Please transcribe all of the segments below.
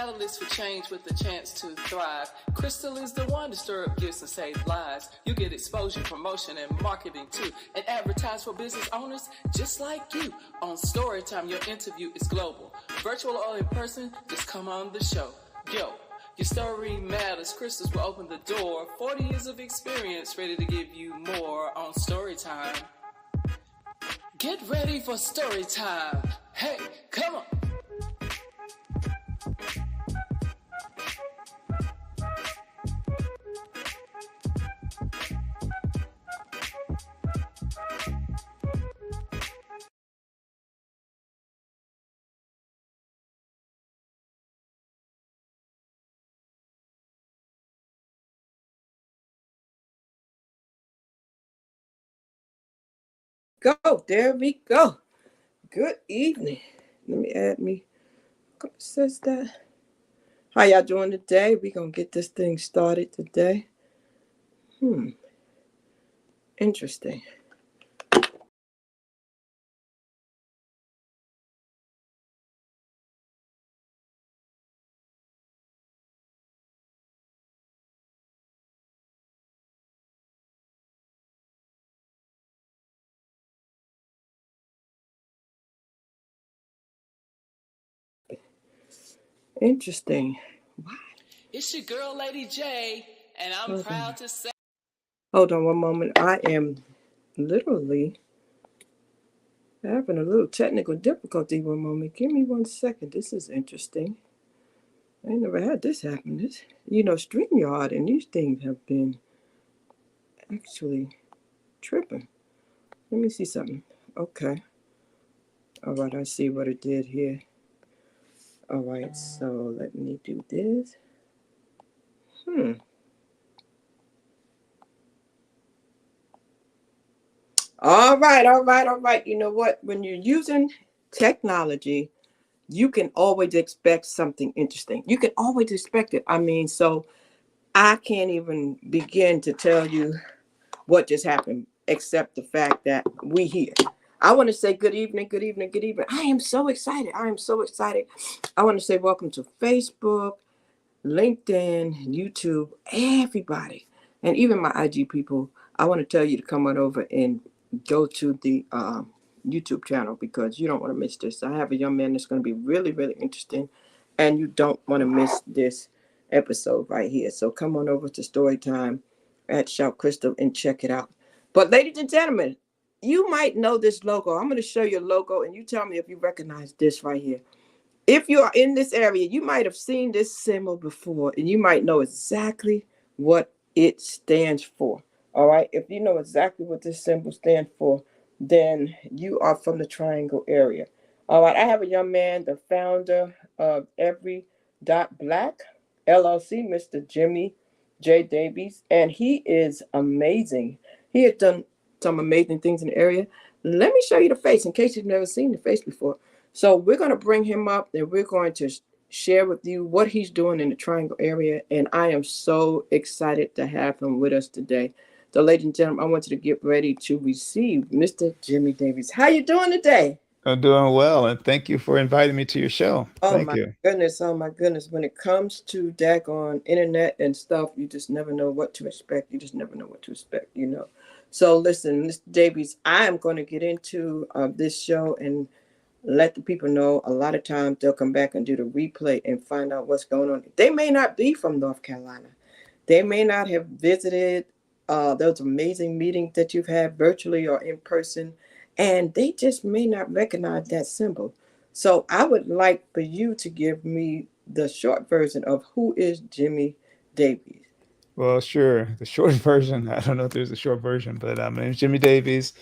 catalyst for change with the chance to thrive. Crystal is the one to stir up gifts and save lives. You get exposure, promotion, and marketing too. And advertise for business owners just like you. On Storytime, your interview is global. Virtual or in person, just come on the show. Yo, your story matters. Crystals will open the door. 40 years of experience, ready to give you more on Storytime. Get ready for Storytime. Hey, come on. Go. There we go. Good evening. Let me add me. Says that. How y'all doing today? We're going to get this thing started today. Interesting. Interesting. Wow. It's your girl, Lady J, and I'm proud to say. Hold on one moment. I am literally having a little technical difficulty. One moment. Give me 1 second. This is interesting. I ain't never had this happen. This, StreamYard and these things have been actually tripping. Let me see something. Okay. All right, I see what it did here. All right, so let me do this. All right. You know what? When you're using technology, you can always expect something interesting. You can always expect it. I mean, so I can't even begin to tell you what just happened, except the fact that we here. I want to say good evening. I am so excited. I want to say welcome to Facebook, LinkedIn, YouTube, everybody, and even my IG people. I want to tell you to come on over and go to the YouTube channel because you don't want to miss this. I have a young man that's going to be really, really interesting, and you don't want to miss this episode right here. So come on over to Storytime at Shout Crystal and check it out. But ladies and gentlemen, you might know this logo. I'm going to show you a logo, and you tell me if you recognize this right here. If you are in this area, you might have seen this symbol before, and you might know exactly what it stands for. All right. If you know exactly what this symbol stands for, then you are from the Triangle area. All right. I have a young man, the founder of Every Dot Black LLC, Mr. Jimmy J. Davies, and he is amazing. He has done some amazing things in the area. Let me show you the face in case you've never seen the face before. So we're going to bring him up and we're going to share with you what he's doing in the Triangle area. And I am so excited to have him with us today. So, ladies and gentlemen, I want you to get ready to receive Mr. Jimmy Davies. How you doing today? I'm doing well, and thank you for inviting me to your show. Thank you. Oh my goodness. When it comes to daggone internet and stuff, you just never know what to expect. So listen, Mr. Davies, I am going to get into this show and let the people know a lot of times they'll come back and do the replay and find out what's going on. They may not be from North Carolina. They may not have visited those amazing meetings that you've had virtually or in person, and they just may not recognize that symbol. So I would like for you to give me the short version of who is Jimmy Davies. Well, sure. The short version, I don't know if there's a short version, but my name is Jimmy Davies.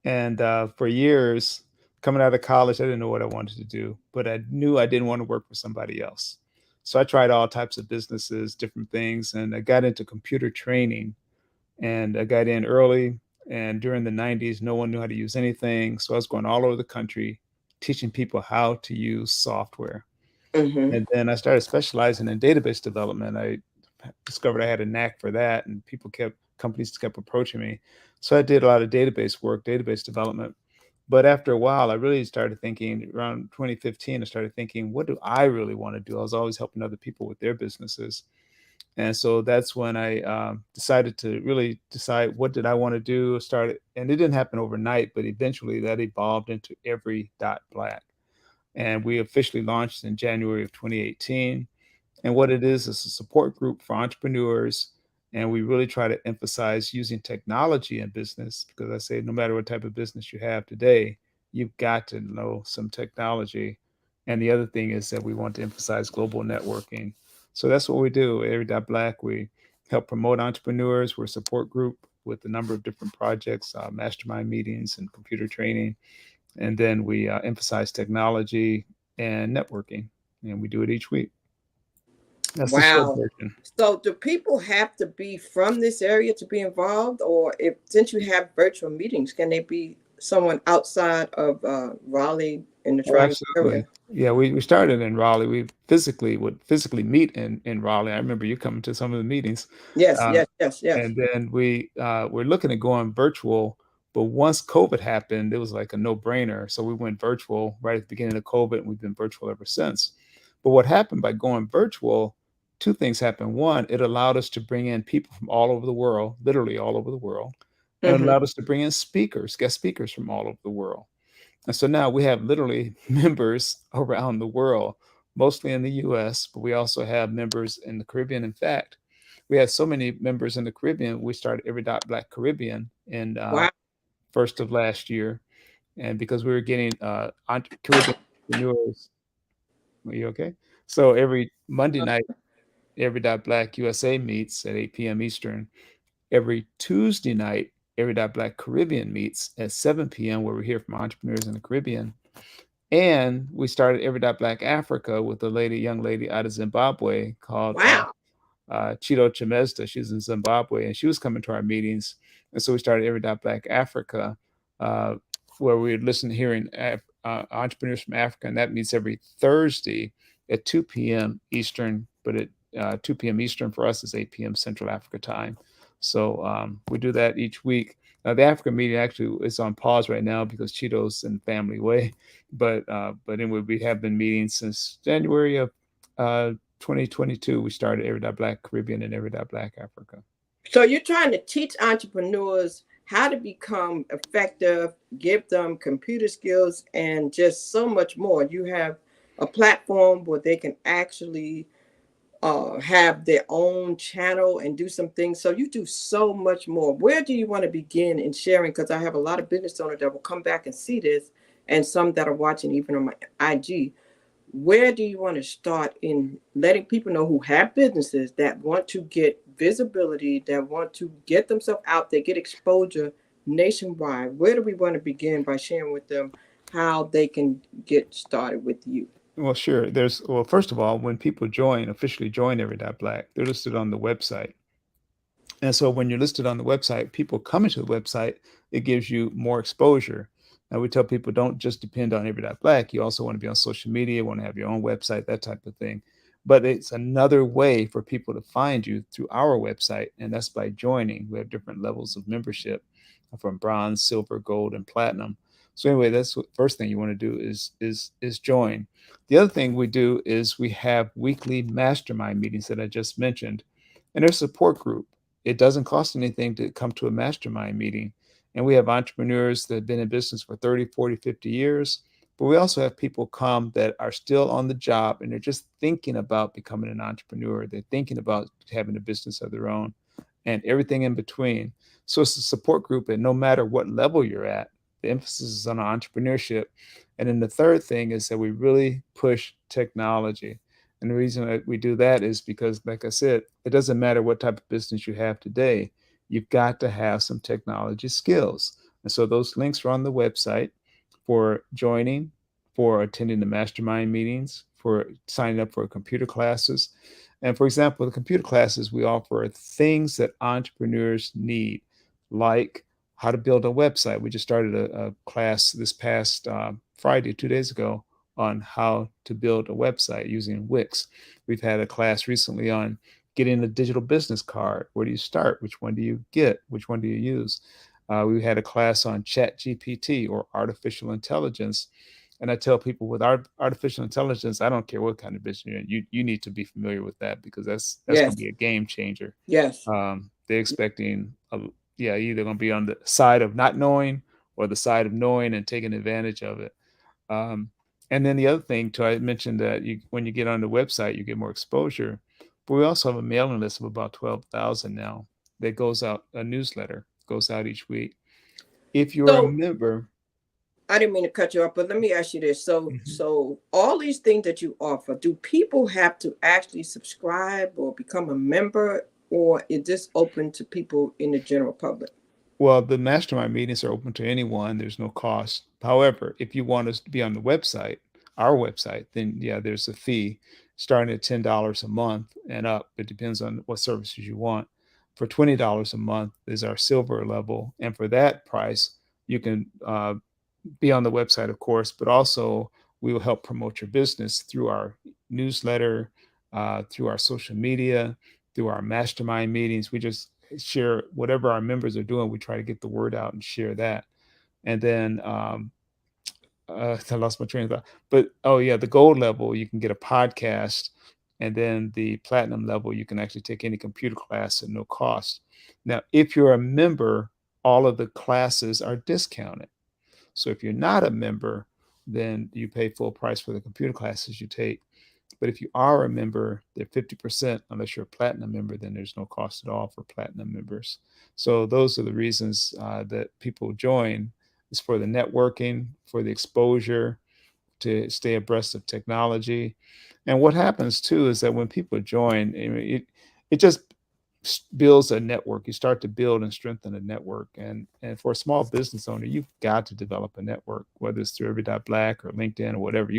And for years, coming out of college, I didn't know what I wanted to do, but I knew I didn't want to work for somebody else. So I tried all types of businesses, different things, and I got into computer training. And I got in early. And during the 90s, no one knew how to use anything. So I was going all over the country teaching people how to use software. Mm-hmm. And then I started specializing in database development. I discovered I had a knack for that, and companies kept approaching me. So I did a lot of database work, database development. But after a while, I really started thinking around 2015, I started thinking, what do I really want to do? I was always helping other people with their businesses. And so that's when I decided to really decide what did I want to do. Started, and it didn't happen overnight, but eventually that evolved into Every Dot Black. And we officially launched in January of 2018. And what it is a support group for entrepreneurs. And we really try to emphasize using technology in business because I say no matter what type of business you have today, you've got to know some technology. And the other thing is that we want to emphasize global networking. So that's what we do. Every Dot Black, we help promote entrepreneurs. We're a support group with a number of different projects, mastermind meetings, and computer training. And then we emphasize technology and networking. And we do it each week. That's the short Wow. version. So do people have to be from this area to be involved, or if since you have virtual meetings, can they be someone outside of Raleigh in the Oh, tri area? absolutely. Yeah, we started in Raleigh. We physically would physically meet in Raleigh. I remember you coming to some of the meetings. Yes, Uh, yes, yes, yes. and then we're looking at going virtual, but once COVID happened, it was like a no-brainer. So we went virtual right at the beginning of COVID, and we've been virtual ever since. But what happened by going virtual, two things happened. One, it allowed us to bring in people from all over the world, literally all over the world, and it Hmm. allowed us to bring in speakers, guest speakers from all over the world. And so now we have literally members around the world, mostly in the US, but we also have members in the Caribbean. In fact, we had so many members in the Caribbean, we started Every Dot Black Caribbean in Wow. first of last year. And because we were getting Caribbean entrepreneurs, are you okay? So every Monday night, Every Dot Black USA meets at 8 p.m. Eastern. Every Tuesday night, Every Dot Black Caribbean meets at 7 p.m., where we hear from entrepreneurs in the Caribbean. And we started Every Dot Black Africa with a young lady out of Zimbabwe called Wow. Chido Chimezda. She's in Zimbabwe, and she was coming to our meetings. And so we started Every Dot Black Africa, uh, where we would listen to hearing entrepreneurs from Africa, and that meets every Thursday at 2 p.m. Eastern, but at 2 p.m. Eastern for us is 8 p.m. Central Africa time. So we do that each week. The Africa meeting actually is on pause right now because Cheeto's in family way, but anyway, we have been meeting since January of 2022. We started Every Dot Black Caribbean and Every Dot Black Africa. So you're trying to teach entrepreneurs how to become effective, give them computer skills, and just so much more. You have a platform where they can actually have their own channel and do some things. So you do so much more. Where do you want to begin in sharing? Because I have a lot of business owners that will come back and see this, and some that are watching even on my IG. Where do you want to start in letting people know who have businesses that want to get visibility, that want to get themselves out there, get exposure nationwide? Where do we want to begin by sharing with them how they can get started with you? Well, sure. Well, first of all, when people officially join Every Dot Black, they're listed on the website. And so when you're listed on the website, people coming to the website, it gives you more exposure. Now we tell people don't just depend on Every Dot Black. You also want to be on social media, want to have your own website, that type of thing. But it's another way for people to find you through our website, and that's by joining. We have different levels of membership from bronze, silver, gold, and platinum. So anyway, that's the first thing you want to do is join. The other thing we do is we have weekly mastermind meetings that I just mentioned, and there's a support group. It doesn't cost anything to come to a mastermind meeting. And we have entrepreneurs that have been in business for 30, 40, 50 years. But we also have people come that are still on the job and they're just thinking about becoming an entrepreneur. They're thinking about having a business of their own and everything in between. So it's a support group, and no matter what level you're at, the emphasis is on entrepreneurship. And then the third thing is that we really push technology. And the reason that we do that is because, like I said, it doesn't matter what type of business you have today, you've got to have some technology skills. And so those links are on the website for joining, for attending the mastermind meetings, for signing up for computer classes. And for example, the computer classes, we offer things that entrepreneurs need, like how to build a website. We just started a class this past Friday, 2 days ago, on how to build a website using Wix. We've had a class recently on getting a digital business card. Where do you start? Which one do you get? Which one do you use? We had a class on Chat GPT or artificial intelligence. And I tell people with artificial intelligence, I don't care what kind of business you're in, you need to be familiar with that because that's going to Yes. be a game changer. Yes. They're expecting, yeah, either going to be on the side of not knowing or the side of knowing and taking advantage of it. Um, and then the other thing too, I mentioned that when you get on the website, you get more exposure. But we also have a mailing list of about 12,000 now that goes out, a newsletter goes out each week. If you're a So member, I didn't mean to cut you off, but let me ask you this. mhm. So all these things that you offer, do people have to actually subscribe or become a member, or is this open to people in the general public? Well, the mastermind meetings are open to anyone. There's no cost. However, if you want us to be on the website, our website, then yeah, there's a fee starting at $10 a month and up. It depends on what services you want. For $20 a month is our silver level, and for that price, you can be on the website, of course, but also we will help promote your business through our newsletter, through our social media, through our mastermind meetings. We just share whatever our members are doing. We try to get the word out and share that. And then I lost my train of thought. But oh yeah, the gold level you can get a podcast, and then the platinum level you can actually take any computer class at no cost. Now, if you're a member, all of the classes are discounted. So if you're not a member, then you pay full price for the computer classes you take. But if you are a member, they're 50%. Unless you're a platinum member, then there's no cost at all for platinum members. So those are the reasons that people join, is for the networking, for the exposure, to stay abreast of technology. And what happens too is that when people join, it just builds a network. You start to build and strengthen a network. And for a small business owner, you've got to develop a network, whether it's through Black or LinkedIn or whatever.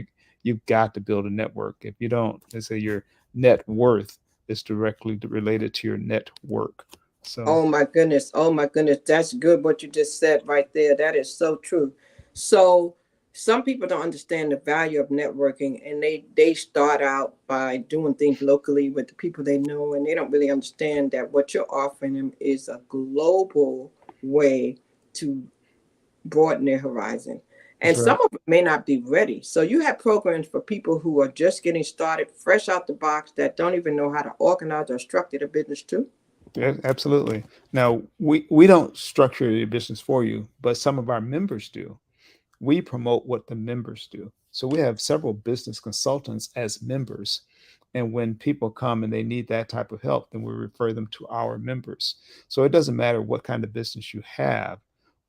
You've got to build a network. If you don't, they say your net worth is directly related to your network. So Oh my goodness. Oh my goodness. That's good what you just said right there. That is so true. So some people don't understand the value of networking, and they start out by doing things locally with the people they know, and they don't really understand that what you're offering them is a global way to broaden their horizon. And that's some right. of them may not be ready. So you have programs for people who are just getting started, fresh out the box, that don't even know how to organize or structure their business too. Yeah, absolutely. Now, we don't structure your business for you, but some of our members do. We promote what the members do. So we have several business consultants as members. And when people come and they need that type of help, then we refer them to our members. So it doesn't matter what kind of business you have,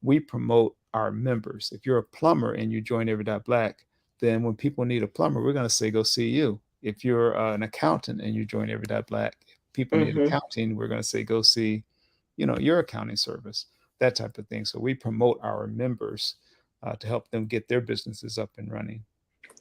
we promote our members. If you're a plumber and you join Black, then when people need a plumber, we're going to say, go see you. If you're an accountant and you join Black, if people need Mm-hmm. accounting, we're going to say, go see, your accounting service, that type of thing. So we promote our members to help them get their businesses up and running.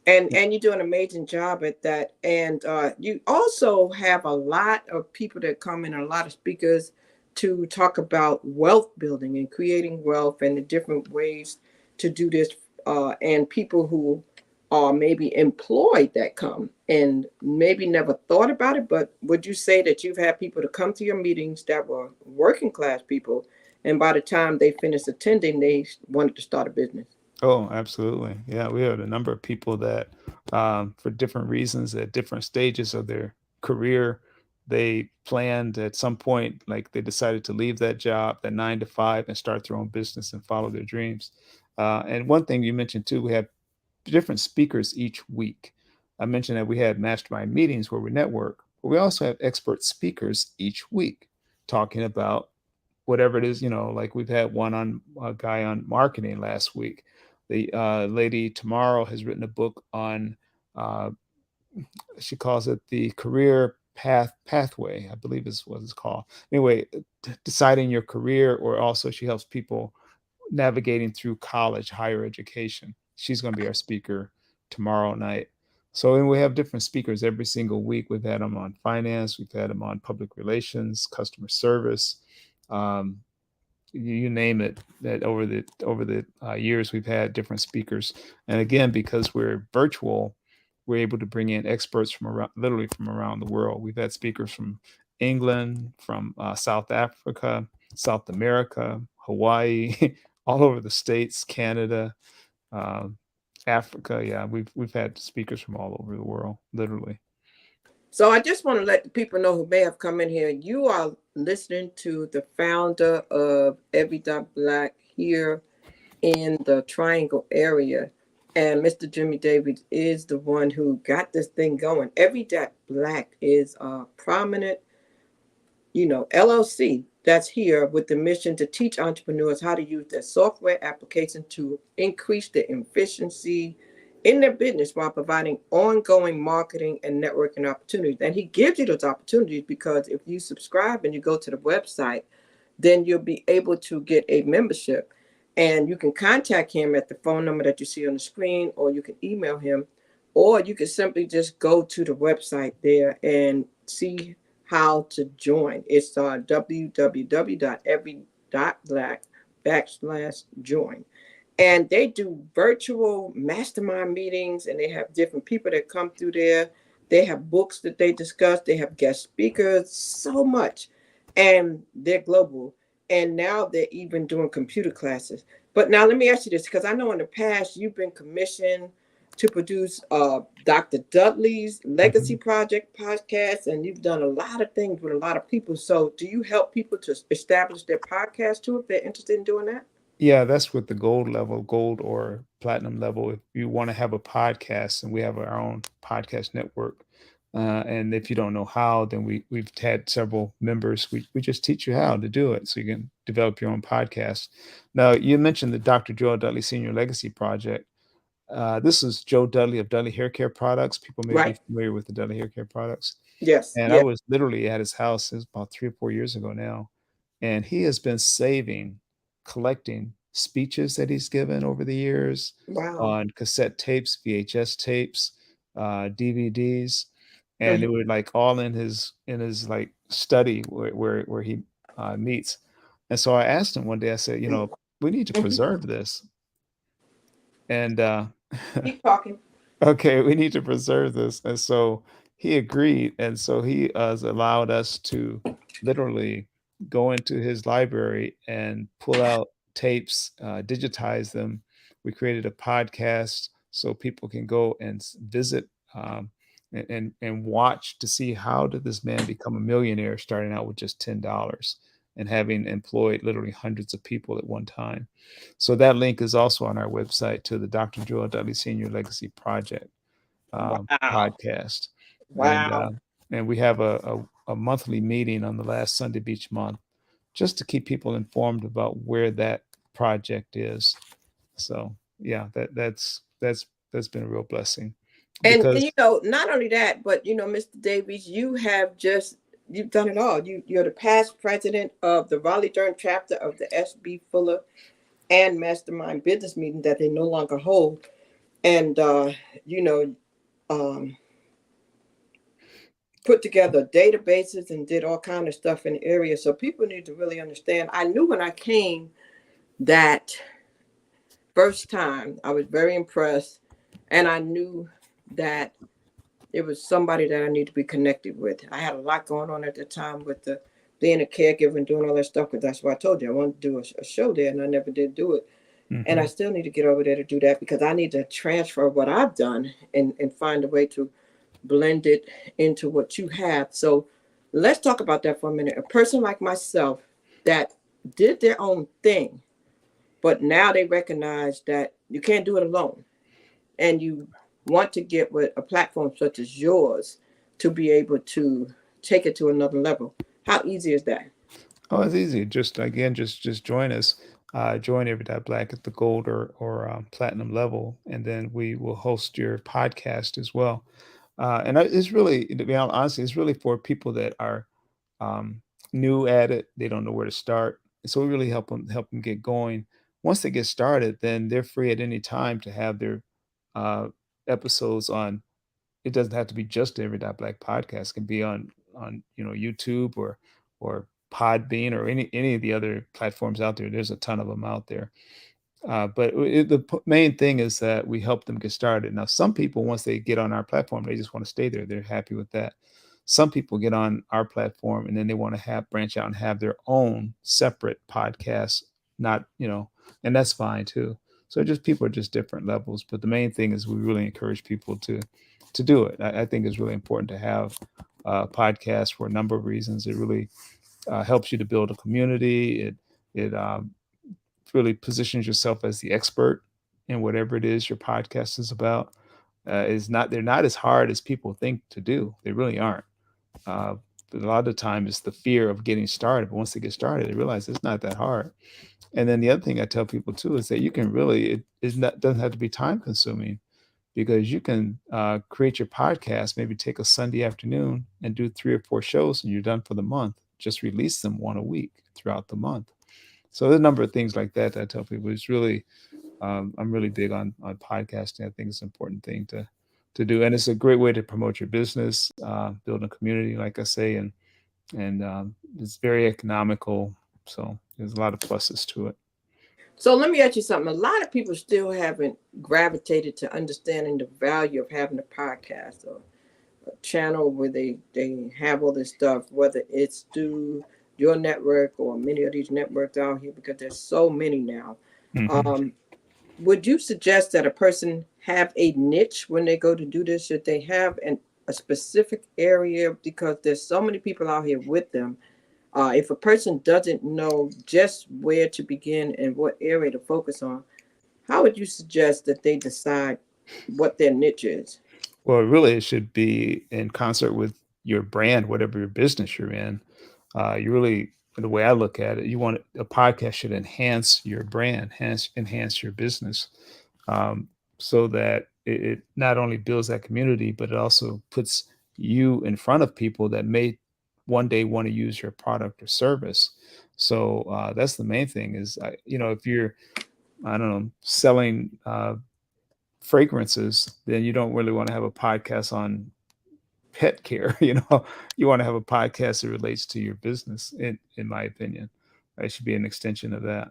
And you do an amazing job at that. And you also have a lot of people that come in, a lot of speakers to talk about wealth building and creating wealth and the different ways to do this. And people who are maybe employed that come and maybe never thought about it. But would you say that you've had people to come to your meetings that were working class people, and by the time they finished attending, they wanted to start a business? Oh, absolutely. Yeah, we have a number of people that, for different reasons, at different stages of their career, they planned at some point, like they decided to leave that job, that 9 to 5, and start their own business and follow their dreams. And one thing you mentioned too, we have different speakers each week. I mentioned that we had mastermind meetings where we network, but we also have expert speakers each week talking about whatever it is, like we've had one on a guy on marketing last week. The lady tomorrow has written a book on, uh, she calls it the career pathway, I believe is what it's called. Anyway, deciding your career, or also she helps people navigating through college, higher education. She's going to be our speaker tomorrow night. So, and we have different speakers every single week. We've had them on finance, we've had them on public relations, customer service, um, you name it. That over the years we've had different speakers, and again, because we're virtual, we're able to bring in experts from around, literally from around the world. We've had speakers from England, from South Africa, South America, Hawaii, all over the states, Canada, um, Africa. Yeah, we've had speakers from all over the world, literally. So I just want to let the people know who may have come in here. You are listening to the founder of Every Dot Black here in the Triangle area. And Mr. Jimmy Davies is the one who got this thing going. Every Dot Black is a prominent, LLC that's here with the mission to teach entrepreneurs how to use their software application to increase their efficiency in their business while providing ongoing marketing and networking opportunities. And he gives you those opportunities because if you subscribe and you go to the website, then you'll be able to get a membership. And you can contact him at the phone number that you see on the screen, or you can email him, or you can simply just go to the website there and see how to join. It's www.every.black/join. And they do virtual mastermind meetings, and they have different people that come through there. They have books that they discuss. They have guest speakers, so much. And they're global. And now they're even doing computer classes. But now let me ask you this, because I know in the past you've been commissioned to produce Dr. Dudley's Legacy Mhm. Project podcast, and you've done a lot of things with a lot of people. So do you help people to establish their podcast too if they're interested in doing that? Yeah, that's with the gold level, gold or platinum level. If you want to have a podcast, and we have our own podcast network. And if you don't know how, then we've had several members. We just teach you how to do it so you can develop your own podcast. Now, you mentioned the Dr. Joel Dudley Senior Legacy Project. This is Joe Dudley of Dudley Hair Care Products. People may be Right. familiar with the Dudley Hair Care Products. Yes. And I Yes. was literally at his house. It was about 3 or 4 years ago now. And he has been saving, collecting speeches that he's given over the years Wow. on cassette tapes, VHS tapes, DVDs, and Mhm. it would like all in his like study where he meets. And so I asked him one day, I said, we need to Mhm. preserve this. And Keep talking. okay, we need to preserve this. And so he agreed. And so he has allowed us to literally go into his library and pull out tapes, digitize them. We created a podcast so people can go and visit, and watch to see how did this man become a millionaire starting out with just $10 and having employed literally hundreds of people at one time. So that link is also on our website to the Dr. Joel Dudley Senior Legacy Project Wow. podcast, and Wow. we have a monthly meeting on the last Sunday of each month, just to keep people informed about where that project is. So yeah, that's been a real blessing And because not only that, but Mr. Davies, you've done it all. You're the past president of the Raleigh Durham chapter of the SB Fuller and Mastermind Business Meeting that they no longer hold. And you know, um, put together databases and did all kind of stuff in the area. So people need to really understand. I knew when I came that first time, I was very impressed, and I knew that it was somebody that I need to be connected with. I had a lot going on at the time with the being a caregiver and doing all that stuff. Because that's what I told you I wanted to do a show there, and I never did do it. And I Mhm. still need to get over there to do that because I need to transfer what I've done and find a way to blend it into what you have. So let's talk about that for a minute. A person like myself that did their own thing, but now they recognize that you can't do it alone. And you want to get with a platform such as yours to be able to take it to another level. How easy is that? Oh, it's easy. Just again, just join us. Join Every Dot Black at the gold or platinum level, and then we will host your podcast as well. It's really, to be honest, it's really for people that are um, new at it. They don't know where to start. So we really help them get going. Once they get started, then they're free at any time to have their uh, episodes on. It doesn't have to be just the Every Dot Black podcast. It can be on YouTube or Podbean or any of the other platforms out there. There's a ton of them out there. But main thing is that we help them get started. Now, some people, once they get on our platform, they just want to stay there. They're happy with that. Some people get on our platform and then they want to have branch out and have their own separate podcasts, not, and that's fine too. So just people are just different levels. But the main thing is we really encourage people to do it. I think it's really important to have podcasts for a number of reasons. It really helps you to build a community. It really positions yourself as the expert in whatever it is your podcast is about. They're not as hard as people think to do. They really aren't. But a lot of the time it's the fear of getting started. But once they get started, they realize it's not that hard. And then the other thing I tell people too is that you can really, doesn't have to be time consuming, because you can create your podcast, maybe take a Sunday afternoon and do 3 or 4 shows and you're done for the month. Just release them one a week throughout the month. So there's a number of things like that I tell people. It's really, I'm really big on podcasting. I think it's an important thing to do. And it's a great way to promote your business, build a community, like I say, and it's very economical. So there's a lot of pluses to it. So let me ask you something. A lot of people still haven't gravitated to understanding the value of having a podcast or a channel where they have all this stuff, whether it's through your network or many of these networks out here, because there's so many now. Mm-hmm. Would you suggest that a person have a niche when they go to do this? Should they have a specific area? Because there's so many people out here with them. If a person doesn't know just where to begin and what area to focus on, how would you suggest that they decide what their niche is? Well, really, it should be in concert with your brand, whatever your business you're in. You really, the way I look at it, you want a podcast should enhance your brand, enhance your business, so that it not only builds that community, but it also puts you in front of people that may one day want to use your product or service. So that's the main thing is, if you're, I don't know, selling fragrances, then you don't really want to have a podcast on pet care. You want to have a podcast that relates to your business, in my opinion. It should be an extension of that.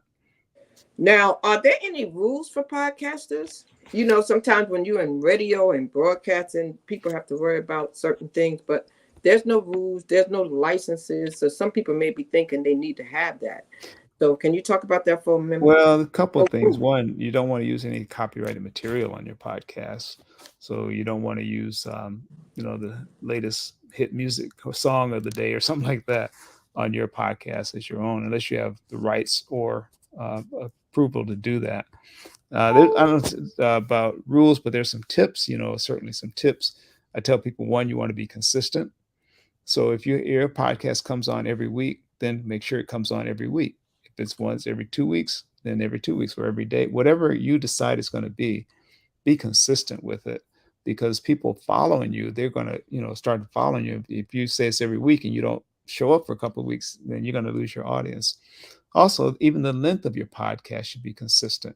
Now, are there any rules for podcasters? Sometimes when you're in radio and broadcasting, people have to worry about certain things, but there's no rules, there's no licenses. So some people may be thinking they need to have that. So can you talk about that for a minute? Well, a couple of things. One, you don't want to use any copyrighted material on your podcast. So you don't want to use, the latest hit music or song of the day or something like that on your podcast as your own, unless you have the rights or approval to do that. I don't know about rules, but there's some tips, certainly some tips. I tell people, one, you want to be consistent. So if your podcast comes on every week, then make sure it comes on every week. If it's once every 2 weeks, then every 2 weeks or every day, whatever you decide it's going to be consistent with it, because people following you, they're going to, start following you. If you say it's every week and you don't show up for a couple of weeks, then you're going to lose your audience. Also, even the length of your podcast should be consistent.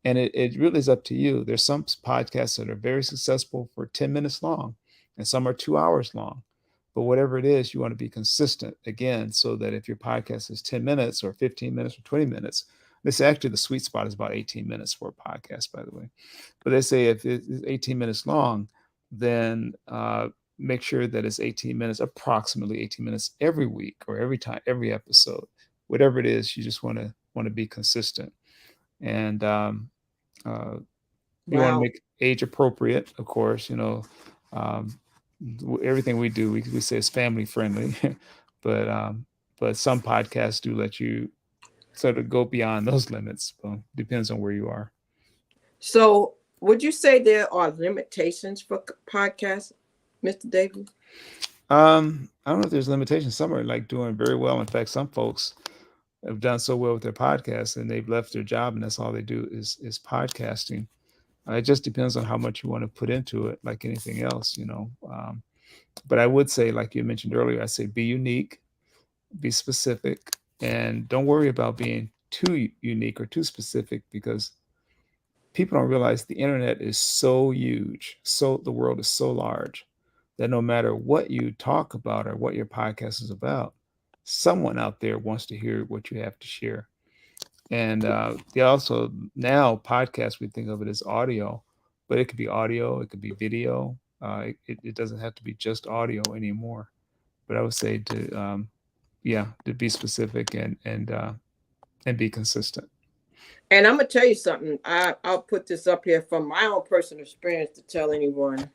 And it really is up to you. There's some podcasts that are very successful for 10 minutes long, and some are 2 hours long. But whatever it is, you want to be consistent, again, so that if your podcast is 10 minutes or 15 minutes or 20 minutes, this actually, the sweet spot is about 18 minutes for a podcast, by the way. But they say if it's 18 minutes long, then make sure that it's 18 minutes, approximately 18 minutes every week or every time, every episode. Whatever it is, you just want to be consistent. And you want to make age appropriate, of course. Everything we do, we say it's family friendly, but some podcasts do let you sort of go beyond those limits. So depends on where you are. So would you say there are limitations for podcasts, Mr. Davies? I don't know if there's limitations. Some are like doing very well. In fact, some folks have done so well with their podcasts and they've left their job and that's all they do is podcasting. It just depends on how much you want to put into it, like anything else, But I would say, like you mentioned earlier, I say be unique, be specific, and don't worry about being too unique or too specific, because people don't realize the internet is so huge, so the world is so large, that no matter what you talk about or what your podcast is about, someone out there wants to hear what you have to share. And they also, now podcasts, we think of it as audio, but it could be audio, it could be video. It doesn't have to be just audio anymore. but I would say to to be specific and be consistent. And I'm gonna tell you something. I'll put this up here from my own personal experience to tell anyone.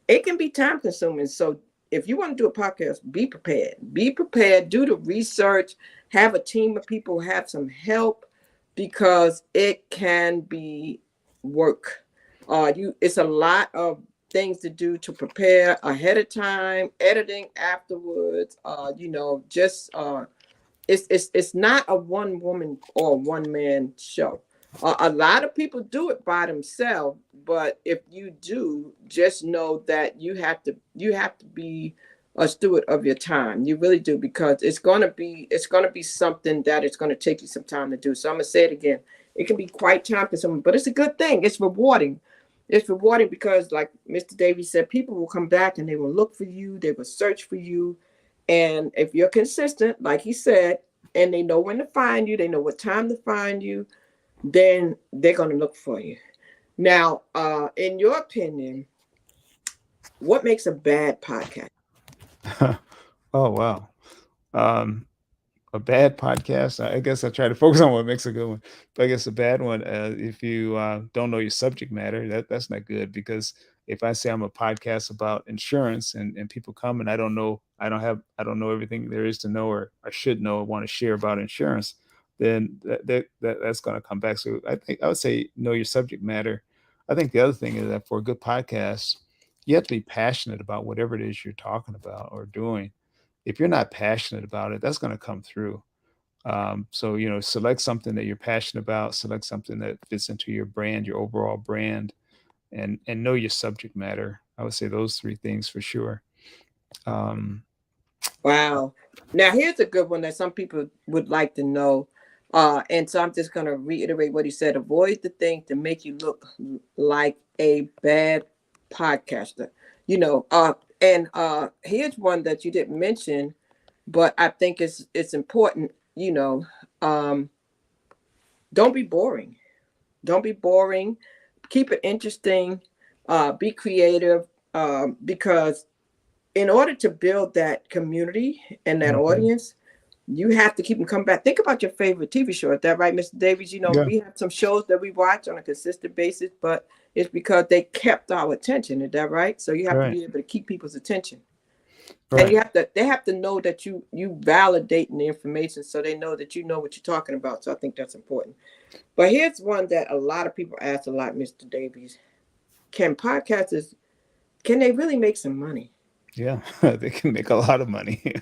It can be time consuming. So if you want to do a podcast, be prepared. Be prepared. Do the research. Have a team of people. Have some help because it can be work. It's a lot of things to do to prepare ahead of time, editing afterwards. It's not a one woman or one man show. A lot of people do it by themselves, but if you do, just know that you have to be a steward of your time. You really do, because it's gonna be something that it's gonna take you some time to do. So I'm gonna say it again. It can be quite time consuming, but it's a good thing. It's rewarding. It's rewarding because, like Mr. Davies said, people will come back and they will look for you. They will search for you. And if you're consistent, like he said, and they know when to find you, they know what time to find you, then they're going to look for you. Now, in your opinion, what makes a bad podcast? Oh wow. Um, a bad podcast. I guess I try to focus on what makes a good one. But I guess a bad one, if you don't know your subject matter, that's not good. Because if I say I'm a podcast about insurance and people come and I don't know everything there is to know or I should know or want to share about insurance, then that's going to come back. So I think I would say know your subject matter. I think the other thing is that for a good podcast, you have to be passionate about whatever it is you're talking about or doing. If you're not passionate about it, that's going to come through. So, select something that you're passionate about, select something that fits into your brand, your overall brand, and know your subject matter. I would say those three things for sure. Um, Wow. Now, here's a good one that some people would like to know. And so I'm just going to reiterate what he said. Avoid the things to make you look like a bad podcaster. And here's one that you didn't mention, but I think it's important. Um, don't be boring. Don't be boring. Keep it interesting. Be creative. Because in order to build that community and that mhm. audience, you have to keep them coming back. Think about your favorite TV show. Is that right, Mr. Davies? Yeah, We have some shows that we watch on a consistent basis, but it's because they kept our attention. Is that right? So you have to right, be able to keep people's attention. And right. they have to know that you validating the information so they know that you know what you're talking about. So I think that's important. But here's one that a lot of people ask a lot, Mr. Davies. Can podcasters can they really make some money? Yeah, they can make a lot of money.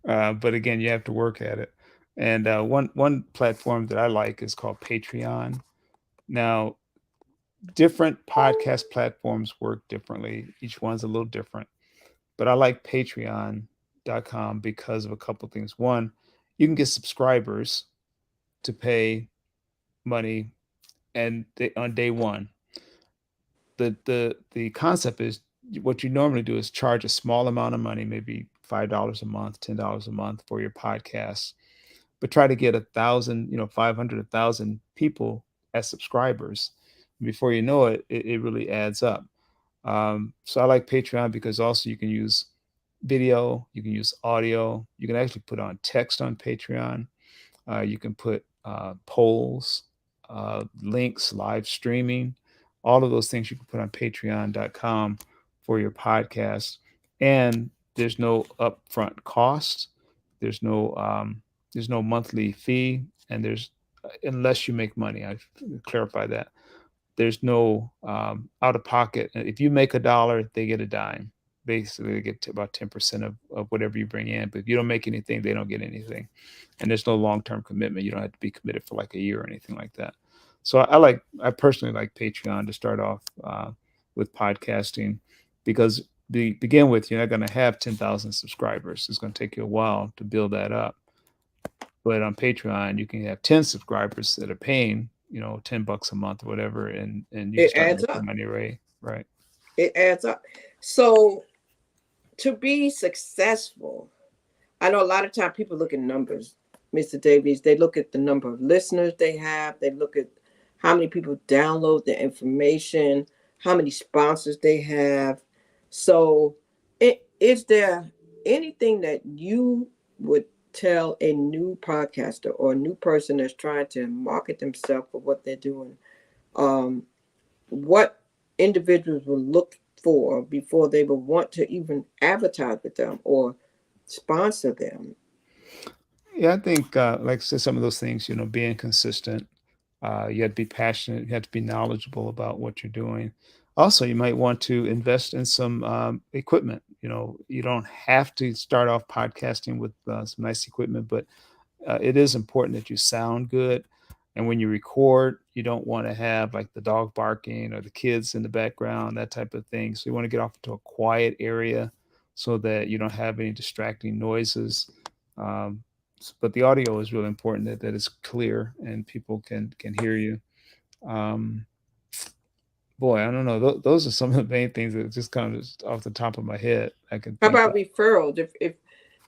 But again, you have to work at it. And one platform that I like is called Patreon. Now, different podcast platforms work differently. Each one's a little different. But I like patreon.com because of a couple of things. One, you can get subscribers to pay money on day one. The concept is what you normally do is charge a small amount of money, maybe $5 a month, $10 a month for your podcast, but try to get 1,000, 500, 1,000 people as subscribers. Before you know it, it really adds up. So I like Patreon because also you can use video, you can use audio, you can actually put on text on Patreon. You can put polls, links, live streaming, all of those things you can put on patreon.com for your podcast. And there's no upfront cost. There's no monthly fee, and there's unless you make money. I clarify that. There's no out of pocket. If you make $1, they get a dime. Basically, they get to about 10% of whatever you bring in. But if you don't make anything, they don't get anything. And there's no long-term commitment. You don't have to be committed for like a year or anything like that. So I personally like Patreon to start off with podcasting because begin with, you're not going to have 10,000 subscribers. It's going to take you a while to build that up. But on Patreon, you can have 10 subscribers that are paying, $10 a month or whatever, and you can It start adds making up. money, right? It adds up. So to be successful, I know a lot of time people look at numbers, Mr. Davies. They look at the number of listeners they have. They look at how many people download the information, how many sponsors they have. So, is there anything that you would tell a new podcaster or a new person that's trying to market themselves for what they're doing, um, what individuals will look for before they will want to even advertise with them or sponsor them? Yeah, I think, like I said, some of those things, being consistent, you have to be passionate, you have to be knowledgeable about what you're doing. Also, you might want to invest in some equipment. You don't have to start off podcasting with some nice equipment, but it is important that you sound good. And when you record, you don't want to have like the dog barking or the kids in the background, that type of thing. So you want to get off to a quiet area so that you don't have any distracting noises. Um, but the audio is really important that it's clear and people can hear you. Um, Boy, I don't know. Those are some of the main things that just kind of just off the top of my head I can How think about of. referrals?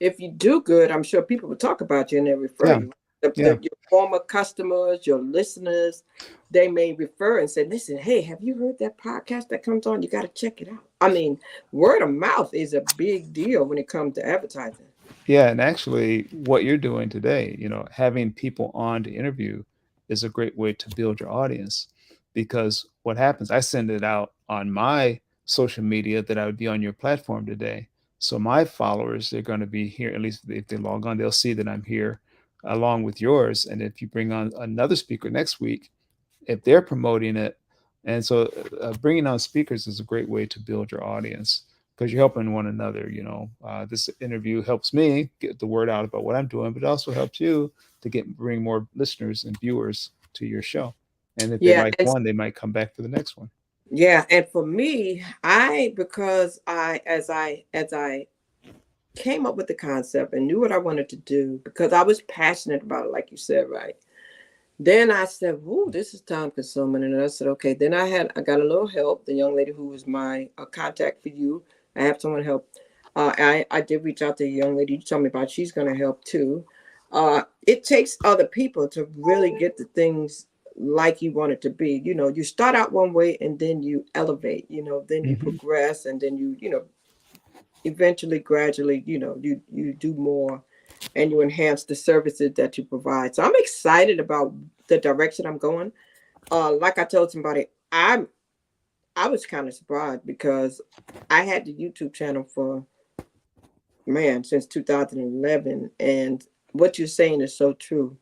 If you do good, I'm sure people will talk about you and they refer Yeah, you. yeah. Your former customers, your listeners, they may refer and say, "Listen, hey, have you heard that podcast that comes on? You got to check it out." I mean, word of mouth is a big deal when it comes to advertising. Yeah, and actually, what you're doing today, having people on to interview is a great way to build your audience. Because what happens, I send it out on my social media that I would be on your platform today. So my followers, they're going to be here, at least if they log on, they'll see that I'm here along with yours. And if you bring on another speaker next week, if they're promoting it. And so bringing on speakers is a great way to build your audience because you're helping one another. This interview helps me get the word out about what I'm doing, but it also helps you to bring more listeners and viewers to your show. And if they Yeah, like and one, they might come back for the next one. yeah, and for me, because I came up with the concept and knew what I wanted to do because I was passionate about it, like you said, right? Then I said, "Ooh, this is time consuming," and I said, "Okay." Then I got a little help. The young lady who was my contact for you, I have someone help. I did reach out to the young lady you told me about. She's going to help too. It takes other people to really get the things like you want it to be. You start out one way and then you elevate. Then you Hmm. progress and then you eventually, gradually, you do more and you enhance the services that you provide. So I'm excited about the direction I'm going. Like I told somebody, I was kind of surprised because I had the YouTube channel for since 2011, and what you're saying is so true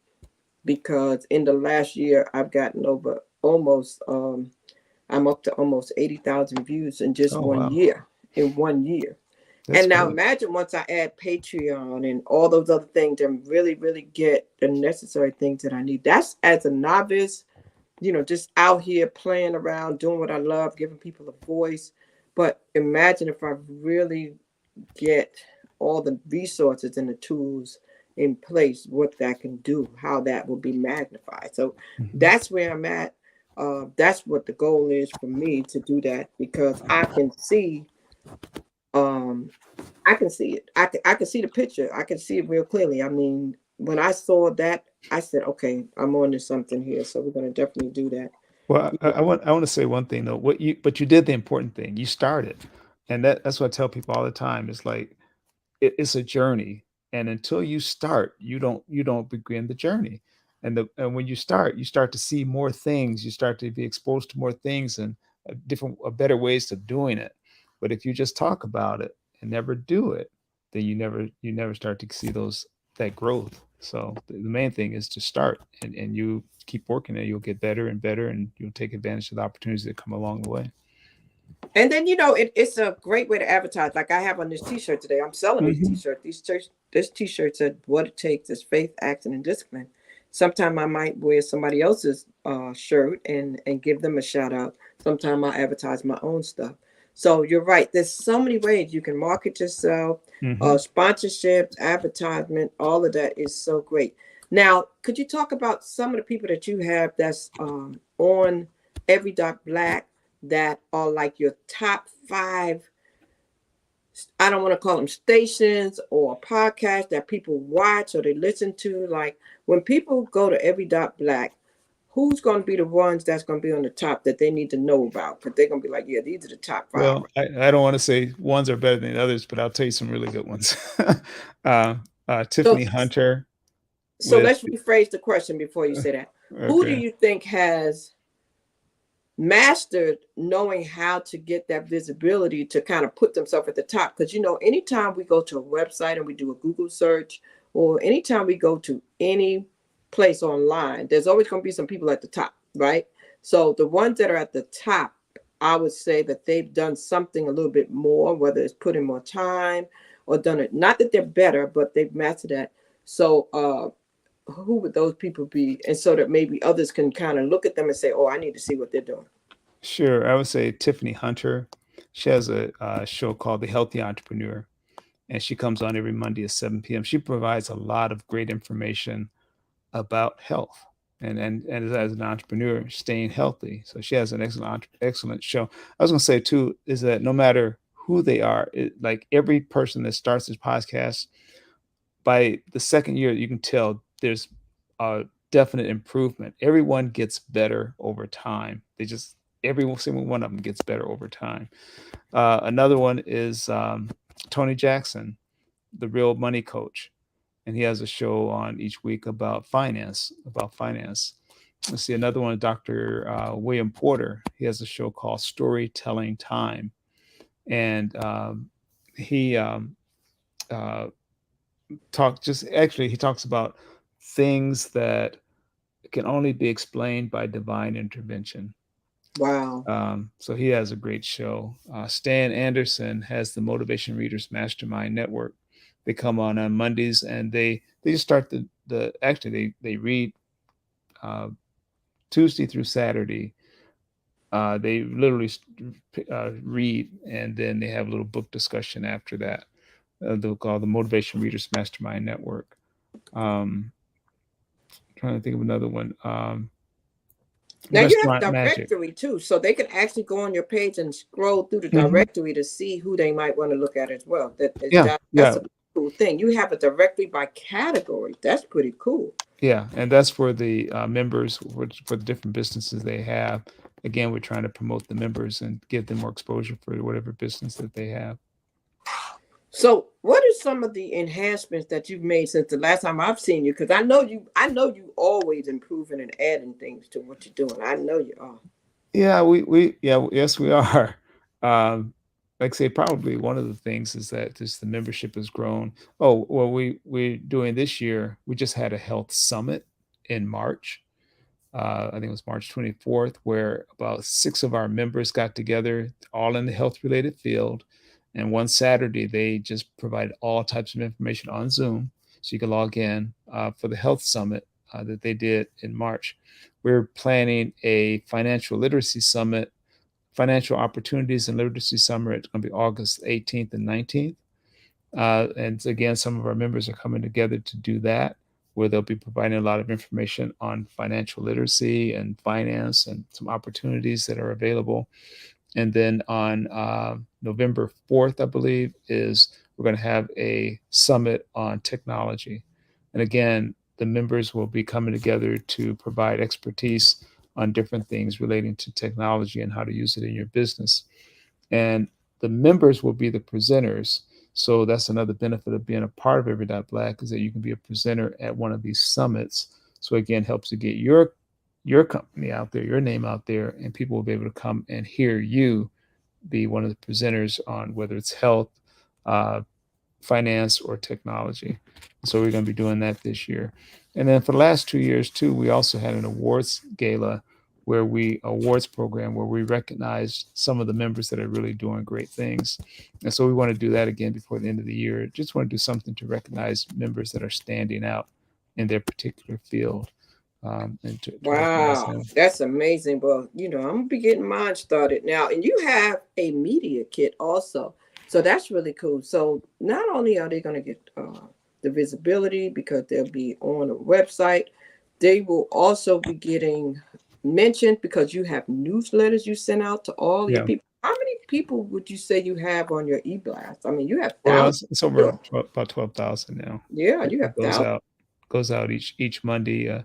because in the last year I've gotten over almost I'm up to almost 80,000 views in just Oh, one wow. year. In 1 year. That's And now great. imagine once I add Patreon and all those other things and really, really get the necessary things that I need. That's as a novice, just out here playing around, doing what I love, giving people a voice. But imagine if I really get all the resources and the tools in place, what that can do, how that will be magnified. So Mhm. that's where I'm at. That's what the goal is for me to do that because um, I can see it. I can see the picture. I can see it real clearly. I mean, when I saw that, I said, "Okay, I'm on to something here." So we're gonna definitely do that. Well, I want to say one thing though. But you did the important thing. You started, and that's what I tell people all the time. It's like it's a journey, and until you start, you don't begin the journey. And when you start to see more things, you start to be exposed to more things and different better ways of doing it. But if you just talk about it and never do it, then you never start to see that growth. So the main thing is to start, and you keep working it, you'll get better and better, and you'll take advantage of the opportunities that come along the way. And then it's a great way to advertise. Like I have on this T-shirt today. I'm selling these Hmm. T-shirts. This T-shirt said, "What it takes is faith, action, and discipline." Sometime I might wear somebody else's shirt and give them a shout out. Sometime I advertise my own stuff. So you're right. There's so many ways you can market yourself. Hmm. Sponsorships, advertisement, all of that is so great. Now, could you talk about some of the people that you have that's on Every Dot Black that are like your top five? I don't want to call them stations or podcasts that people watch or they listen to. Like when people go to Every Dot Black, who's going to be the ones that's going to be on the top that they need to know about? Because they're going to be like, yeah, these are the top five. Well, I don't want to say ones are better than others, but I'll tell you some really good ones. uh, So, Tiffany Hunter so with let's rephrase the question before you say that. Who do okay. you think has mastered knowing how to get that visibility to kind of put themselves at the top? Because, you know, anytime we go to a website and we do a Google search, or anytime we go to any place online, there's always going to be some people at the top, right? So the ones that are at the top, I would say that they've done something a little bit more, whether it's put in more time or done it. Not that they're better, but they've mastered that. So who would those people be? And so that maybe others can kind of look at them and say, oh, I need to see what they're doing. Sure, I would say Tiffany Hunter. She has a show called The Healthy Entrepreneur, and she comes on every Monday at 7 p.m. She provides a lot of great information about health and as an entrepreneur, staying healthy. So she has an excellent show. I was going to say too is that no matter who they are, like every person that starts this podcast, by the second year, you can tell there's a definite improvement. Everyone gets better over time. Every single one of them gets better over time. Another one is Tony Jackson, the Real Money Coach, and he has a show on each week about finance. Let's see, another one, Dr. William Porter. He has a show called Storytelling Time, and he he talks about things that can only be explained by divine intervention. Wow. So he has a great show. Stan Anderson has the Motivation Readers Mastermind Network. They come on Mondays, and they just start they read Tuesday through Saturday. They literally read, and then they have a little book discussion after that. They'll call the Motivation Readers Mastermind Network. Trying to think of another one. Now you have a Restaurant Magic. directory too, so they can actually go on your page and scroll through the Mhm. directory to see who they might want to look at as well. Yeah, That's a cool thing. You have a directory by category. That's pretty cool. yeah, and that's for the members for the different businesses they have. Again, we're trying to promote the members and give them more exposure for whatever business that they have. So, what are some of the enhancements that you've made since the last time I've seen you? Because I know you always improving and adding things to what you're doing. I know you are. Yeah, yes, we are. Like I say, probably one of the things is that just the membership has grown. Oh, well, we're doing this year. We just had a health summit in March. I think it was March 24th, where about 6 of our members got together, all in the health related field. And one Saturday, they just provided all types of information on Zoom. So you can log in for the health summit that they did in March. We're planning a financial literacy summit, financial opportunities and literacy summit. It's going to be August 18th and 19th. And again, some of our members are coming together to do that, where they'll be providing a lot of information on financial literacy and finance and some opportunities that are available. And then on November 4th, I believe, we're going to have a summit on technology. And again, the members will be coming together to provide expertise on different things relating to technology and how to use it in your business. And the members will be the presenters. So that's another benefit of being a part of Every.Black is that you can be a presenter at one of these summits. So again, helps to get your company out there, your name out there, and people will be able to come and hear you be one of the presenters on whether it's health, finance, or technology. So we're going to be doing that this year. And then for the last 2 years too, we also had an awards gala awards program where we recognized some of the members that are really doing great things. And so we want to do that again before the end of the year. Just want to do something to recognize members that are standing out in their particular field. Wow, that's amazing. Well, I'm gonna be getting mine started now, and you have a media kit also, so that's really cool. So not only are they gonna get the visibility because they'll be on a website, they will also be getting mentioned because you have newsletters you send out to all your people. How many people would you say you have on your e-blast? I mean, you have thousands. It's over about 12,000 now. Yeah, you have thousands. Goes out each Monday.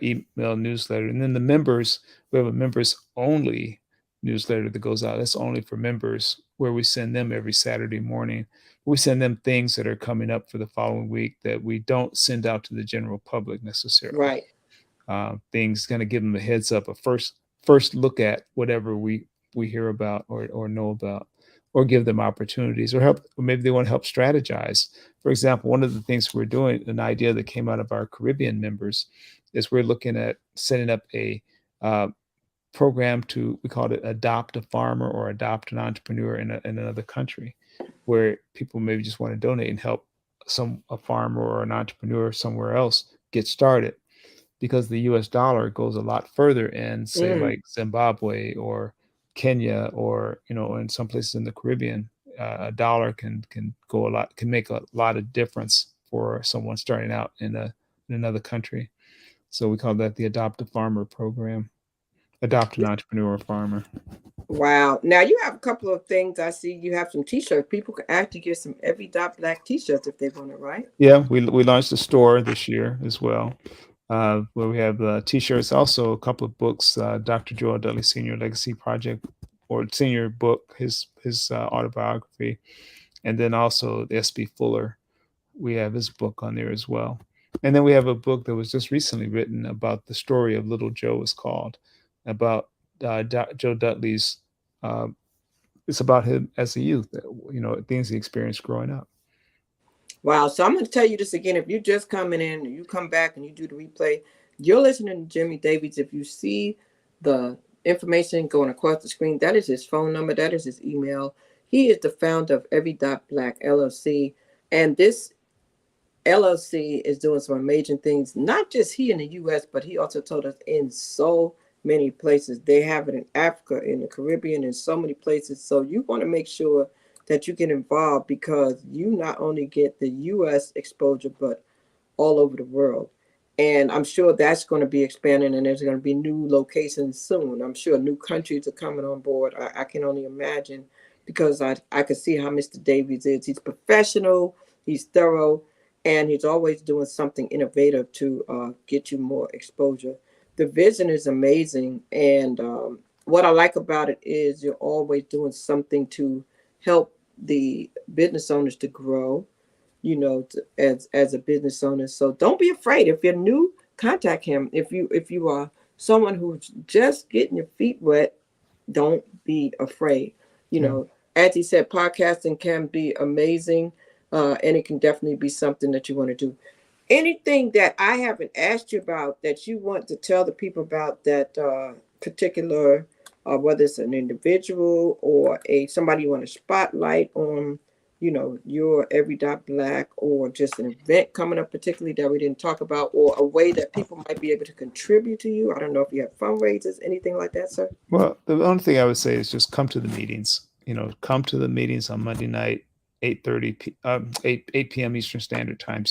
email newsletter. And then the members, we have a members only newsletter that goes out. That's only for members, where we send them every Saturday morning. We send them things that are coming up for the following week that we don't send out to the general public necessarily. Right. Things kind of give them a heads up, a first look at whatever we hear about or know about, or give them opportunities, or help, or maybe they want to help strategize. For example, one of the things we're doing, an idea that came out of our Caribbean members, is we're looking at setting up a program to, we call it adopt a farmer or adopt an entrepreneur in another country, where people maybe just want to donate and help a farmer or an entrepreneur somewhere else get started, because the US dollar goes a lot further in, say, like Zimbabwe or Kenya, or in some places in the Caribbean. A dollar can go a lot, can make a lot of difference for someone starting out in another country. So we call that the Adopt a Farmer program. Adopt an entrepreneur farmer. Wow. Now you have a couple of things. I see you have some t-shirts. People can actually get some Every Dot Black t-shirts if they want it, right? Yeah, we launched a store this year as well, where we have t-shirts, also a couple of books, Dr. Joel Dudley Senior Legacy Project, or senior book, his autobiography, and then also the S.B. Fuller. We have his book on there as well. And then we have a book that was just recently written about the story of Little Joe, is called, about Joe Dudley's. It's about him as a youth, things he experienced growing up. Wow. So I'm going to tell you this again. If you're just coming in, you come back and you do the replay, you're listening to Jimmy Davies. If you see the information going across the screen, that is his phone number. That is his email. He is the founder of Every Dot Black LLC. And this LLC is doing some amazing things, not just here in the U.S., but he also told us in so many places. They have it in Africa, in the Caribbean, in so many places. So you want to make sure that you get involved, because you not only get the U.S. exposure, but all over the world. And I'm sure that's going to be expanding, and there's going to be new locations soon. I'm sure new countries are coming on board. I can only imagine, because I can see how Mr. Davies is. He's professional, he's thorough, and he's always doing something innovative to get you more exposure. The vision is amazing, and what I like about it is you're always doing something to help the business owners to grow, as a business owner. So don't be afraid. If you're new, contact him. If you are someone who's just getting your feet wet, don't be afraid. As he said, podcasting can be amazing, and it can definitely be something that you want to do. Anything that I haven't asked you about that you want to tell the people about, that particular, whether it's an individual or somebody you want to spotlight on, your Every Dot Black, or just an event coming up particularly that we didn't talk about, or a way that people might be able to contribute to you? I don't know if you have fundraisers, anything like that, sir. Well, the only thing I would say is just come to the meetings. Come to the meetings on Monday night, 8 p.m. Eastern Standard Time,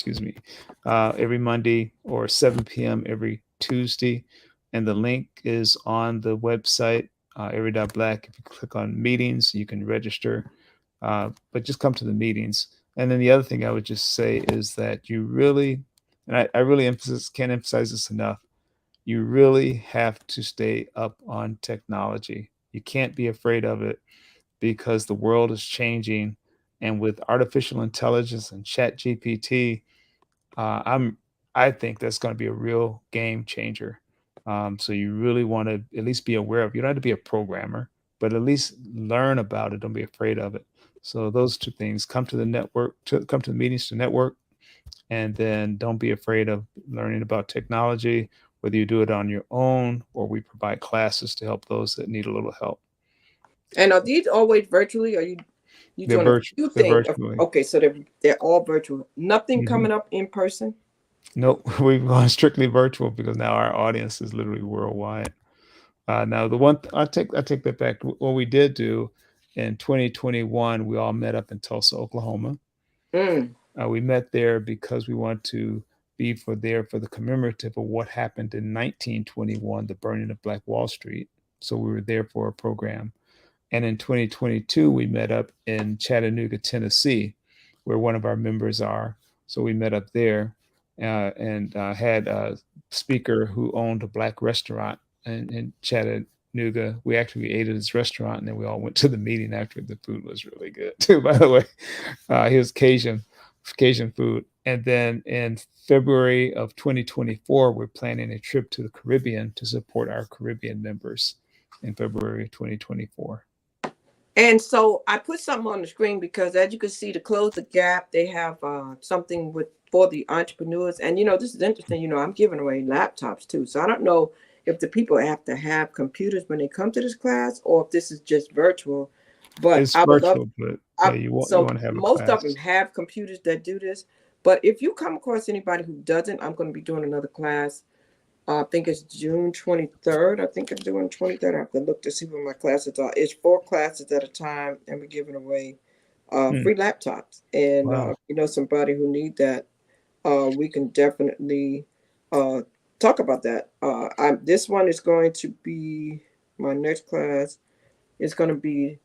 every Monday, or 7 p.m. every Tuesday. And the link is on the website, Every Dot Black. If you click on meetings, you can register. But just come to the meetings. And then the other thing I would just say is that you really, and I really can't emphasize this enough, you really have to stay up on technology. You can't be afraid of it, because the world is changing. And with artificial intelligence and Chat GPT, I think that's going to be a real game changer. So you really want to at least be aware of it. You don't have to be a programmer, but at least learn about it. Don't be afraid of it. So those two things: come to the network, come to the meetings to network, and then don't be afraid of learning about technology, whether you do it on your own or we provide classes to help those that need a little help. And are these always virtually? Or you They're doing a few they're things? virtually. Okay, so they're all virtual. Nothing Mhm. coming up in person. Nope, we've gone strictly virtual because now our audience is literally worldwide. Now, I take that back. What we did do in 2021, we all met up in Tulsa, Oklahoma. Mm. We met there because we want to be there for the commemorative of what happened in 1921, the burning of Black Wall Street. So we were there for a program. And in 2022, we met up in Chattanooga, Tennessee, where one of our members are. So we met up there. and had a speaker who owned a Black restaurant in Chattanooga. We actually ate at his restaurant, and then we all went to the meeting after. The food was really good too, by the way. He was Cajun food. And then in February of 2024, we're planning a trip to the Caribbean to support our Caribbean members in February 2024. And so I put something on the screen because, as you can see, to close the gap, they have something for the entrepreneurs. And this is interesting. I'm giving away laptops too, so I don't know if the people have to have computers when they come to this class, or if this is just virtual. But It's I would love. virtual, but yeah, you want to have a Most of class. them have computers that do this. But if you come across anybody who doesn't, I'm going to be doing another class. I think it's June 23rd. I think I'm doing 23rd. I have to look to see what my classes are. It's 4 classes at a time, and we're giving away free laptops. And Wow. somebody who need that, we can definitely talk about that. This one is going to be my next class. It's going to be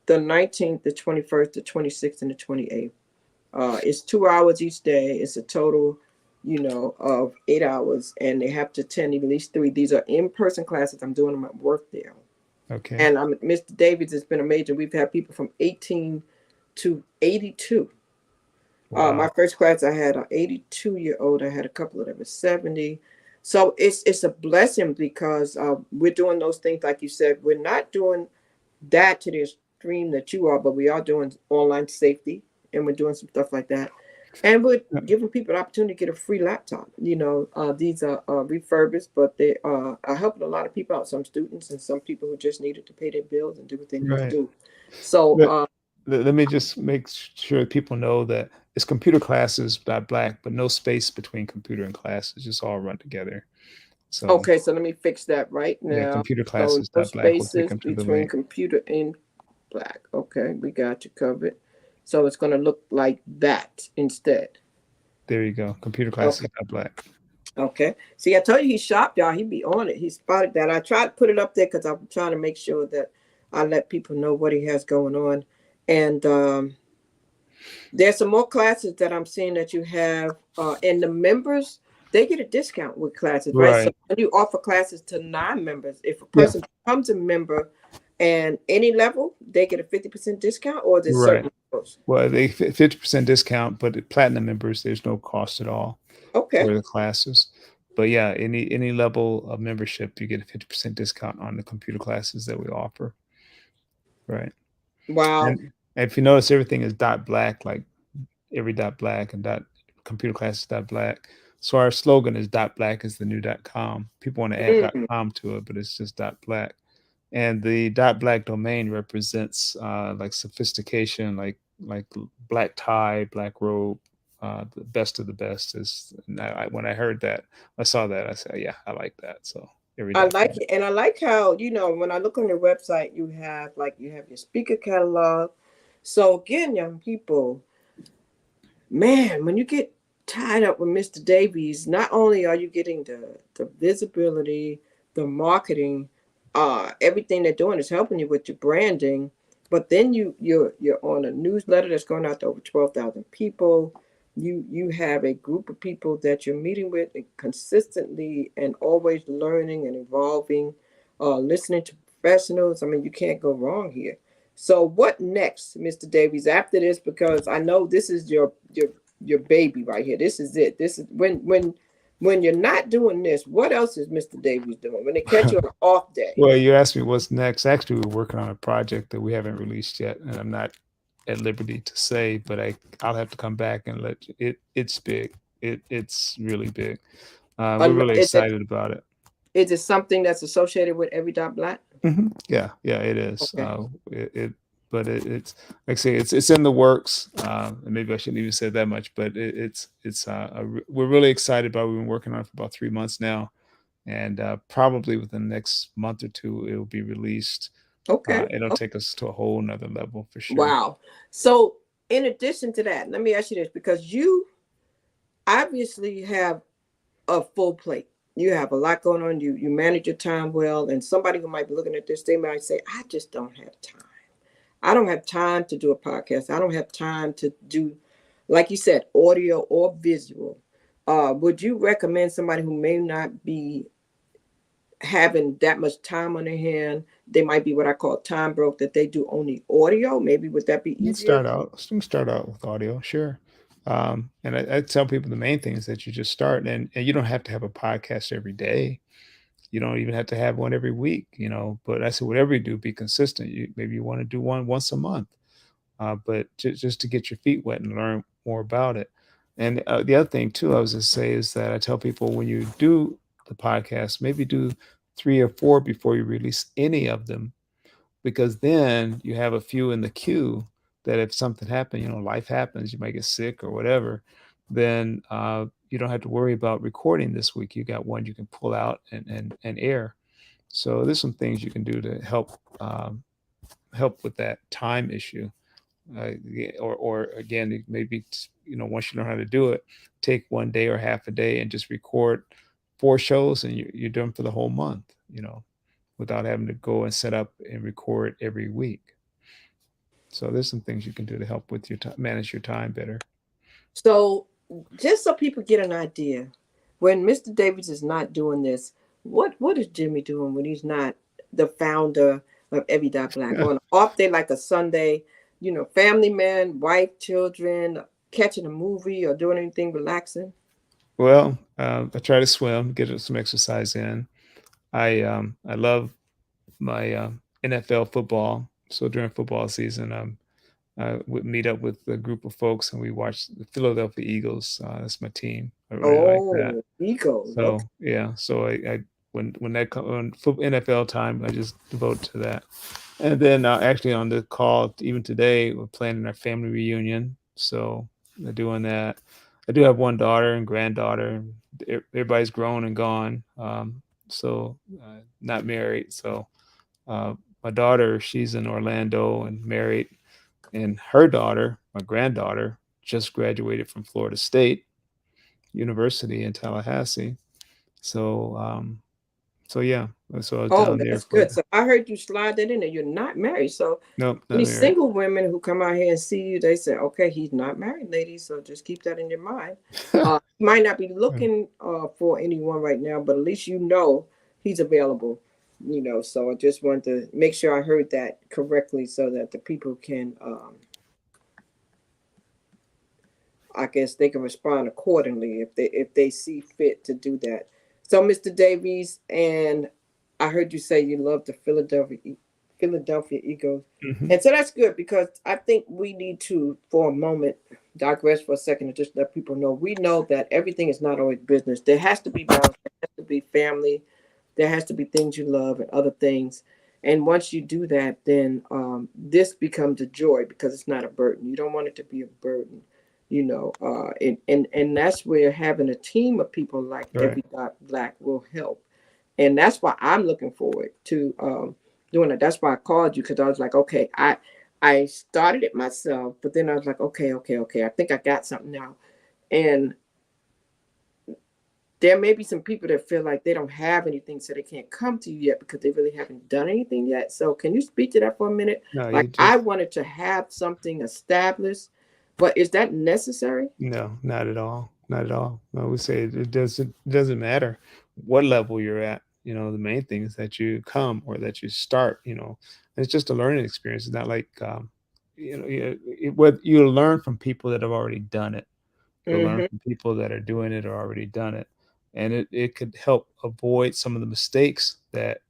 the 19th, the 21st, the 26th, and the 28th. It's 2 hours each day. It's a total, of 8 hours, and they have to attend at least 3. These are in-person classes. I'm doing them at work there. Okay. And Mr. Davies has been amazing. We've had people from 18 to 82. Wow. My first class, I had an 82-year-old. I had a couple that were 70. So it's a blessing because we're doing those things, like you said. We're not doing that to the extreme that you are, but we are doing online safety, and we're doing some stuff like that. And we're giving people an opportunity to get a free laptop. These are refurbished, but they are helping a lot of people out, some students and some people who just needed to pay their bills and do what they need to Right. do. So Let me just make sure people know that it's computer classes Black, but no space between computer and classes. Just all run together. So okay, so let me fix that right yeah, now. computer So classes no Black. We'll take spaces them to the between link. computer and Black. Okay, we got you covered. So it's going to look like that instead. There you go. Computer classes Black. Okay. See, I told you he's sharp, y'all. He be on it. He spotted that. I tried to put it up there because I'm trying to make sure that I let people know what he has going on. And there's some more classes that I'm seeing that you have. And the members, they get a discount with classes, right? So Right. when you offer classes to non-members, if a Yeah. person becomes a member and any level, they get a 50% discount, or is it Right. certain levels? Well, they 50% discount, but the platinum members, there's no cost at all Okay. for the classes. But yeah, any level of membership, you get a 50% discount on the computer classes that we offer. Right. Wow. And if you notice, everything is .black, like every .black and computer classes .black. So our slogan is .black is the new .com. People want to add .com to it, but it's just .black. And the .black domain represents like sophistication, like black tie, black robe, the best of the best. Is when I heard that, I saw that, I said, yeah, I like that. So every I .com. like it, and I like how when I look on your website, you have your speaker catalog. So again, young people, man, when you get tied up with Mr. Davies, not only are you getting the visibility, the marketing, everything they're doing is helping you with your branding, but then you're on a newsletter that's going out to over 12,000 people. You have a group of people that you're meeting with consistently and always learning and evolving, listening to professionals. I mean, you can't go wrong here. So what next, Mr. Davies, after this? Because I know this is your baby right here. This is it. This is when you're not doing this, what else is Mr. Davies doing? When they catch you on an off day. Well, you asked me what's next. Actually, we're working on a project that we haven't released yet, and I'm not at liberty to say, but I'll have to come back and let you, it's big. It's really big. We're really excited about it. Is it something that's associated with Every Black? Yeah, it is. Okay. But it's like I say, it's in the works. And maybe I shouldn't even say that much, but we're really excited about it. We've been working on it for about 3 months now, and probably within the next month or two, it will be released. Okay. It'll take us to a whole nother level for sure. Wow. So in addition to that, let me ask you this, because you obviously have a full plate. You have a lot going on. You manage your time well. And somebody who might be looking at this, they might say, I just don't have time. I don't have time to do a podcast. I don't have time to do, like you said, audio or visual. would you recommend somebody who may not be having that much time on their hand? They might be what I call time broke, that they do only audio. Maybe would that be easier? You can start out with audio, sure. And I tell people the main thing is that you just start, and you don't have to have a podcast every day. You don't even have to have one every week, But I said, whatever you do, be consistent. Maybe you want to do one once a month, but just to get your feet wet and learn more about it. And the other thing too, I was to say is that I tell people when you do the podcast, maybe do 3 or 4 before you release any of them, because then you have a few in the queue that if something happened, life happens, you might get sick or whatever, then you don't have to worry about recording this week. You got one you can pull out and air. So there's some things you can do to help with that time issue. Or again, maybe once you learn how to do it, take one day or half a day and just record 4 shows, and you're done for the whole month. Without having to go and set up and record every week. So there's some things you can do to help with your time, manage your time better. So just so people get an idea, when Mr. Davies is not doing this, what is Jimmy doing when he's not the founder of Every Dot Black? On an off day like a Sunday, family man, wife, children, catching a movie or doing anything relaxing? Well, I try to swim, get some exercise in. I love my NFL football. So during football season, I would meet up with a group of folks and we watch the Philadelphia Eagles. That's my team. I really like that. Oh, Eagles. So Okay. yeah, so I when NFL time, I just devote to that. And then actually on the call, even today, we're planning our family reunion. So we're doing that. I do have one daughter and granddaughter. Everybody's grown and gone. So not married. So my daughter, she's in Orlando and married, and her daughter, my granddaughter, just graduated from Florida State University in Tallahassee. So yeah, so I was Oh, down there that's for good. So I heard you slide that in there. You're not married. So nope, not these married. single women who come out here and see you, they say, okay, he's not married, ladies. So just keep that in your mind. Might not be looking for anyone right now, but at least he's available. So I just wanted to make sure I heard that correctly so that the people can, I guess they can respond accordingly if they see fit to do that. So, Mr. Davies, and I heard you say you love the Philadelphia Eagles, Mhm. and so that's good because I think we need to, for a moment, digress for a second and just let people know we know that everything is not always business. There has to be balance. There has to be family. There has to be things you love and other things. And once you do that, then this becomes a joy because it's not a burden. You don't want it to be a burden, and that's where having a team of people like Right. Every Dot Black will help. And that's why I'm looking forward to doing it. That's why I called you, because I was like, okay, I started it myself, but then I was like, okay, I think I got something now. And there may be some people that feel like they don't have anything, so they can't come to you yet because they really haven't done anything yet. So can you speak to that for a minute? No, you Like, I just wanted to have something established, but is that necessary? no, not at all. Not at all. I would say it doesn't matter what level you're at. The main thing is that you come or that you start. And it's just a learning experience. It's not like what you'll learn from people that have already done it. You'll learn Mm-hmm. from people that are doing it or already done it, and it could help avoid some of the mistakes that